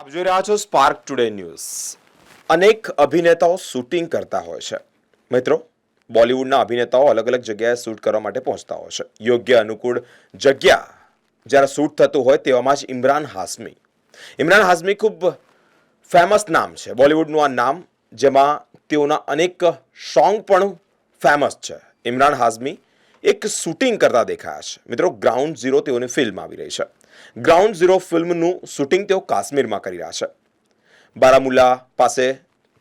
આપ જોઈ રહ્યા છો સ્પાર્ક ટુડે ન્યૂઝ. અનેક અભિનેતાઓ શૂટિંગ કરતા હોય છે. મિત્રો, બોલિવૂડના અભિનેતાઓ અલગ અલગ જગ્યાએ શૂટ કરવા માટે પહોંચતા હોય છે. યોગ્ય અનુકૂળ જગ્યા જ્યારે શૂટ થતું હોય તેવામાં જ ઇમરાન હાશમી. ઇમરાન હાશમી ખૂબ ફેમસ નામ છે. બોલિવૂડનું આ નામ, જેમાં તેઓના અનેક સોંગ પણ ફેમસ છે. ઇમરાન હાશમી એક શૂટિંગ કરતા દેખાયા છે. મિત્રો, ગ્રાઉન્ડ ઝીરો તેઓની ફિલ્મ આવી રહી છે. ગ્રાઉન્ડ ઝીરો ફિલ્મનું શૂટિંગ તેઓ કાશ્મીરમાં કરી રહ્યા છે. બારામુલ્લા પાસે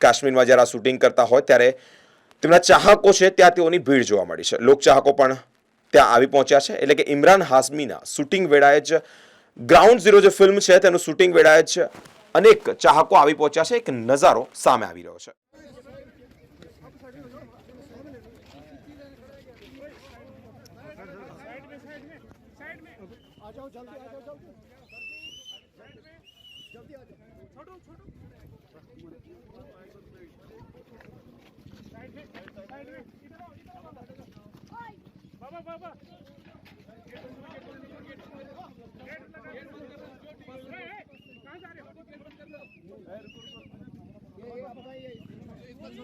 કાશ્મીરમાં જ્યારે આ શૂટિંગ કરતા હોય ત્યારે તેમના ચાહકો છે ત્યાં તેઓની ભીડ જોવા મળી છે. લોકચાહકો પણ ત્યાં આવી પહોંચ્યા છે. એટલે કે ઇમરાન હાશમીના શૂટિંગ વેળાએ જ ગ્રાઉન્ડ ઝીરો જે ફિલ્મ છે તેનું શૂટિંગ વેળાએ જ અનેક ચાહકો આવી પહોંચ્યા છે. એક નજારો સામે આવી રહ્યો છે. आ जाओ जल्दी आ जाओ जल्दी आ जाओ छोड़ो छोड़ो साइड में इधर आओ बाबा बाबा कहाँ जा रहे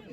हो?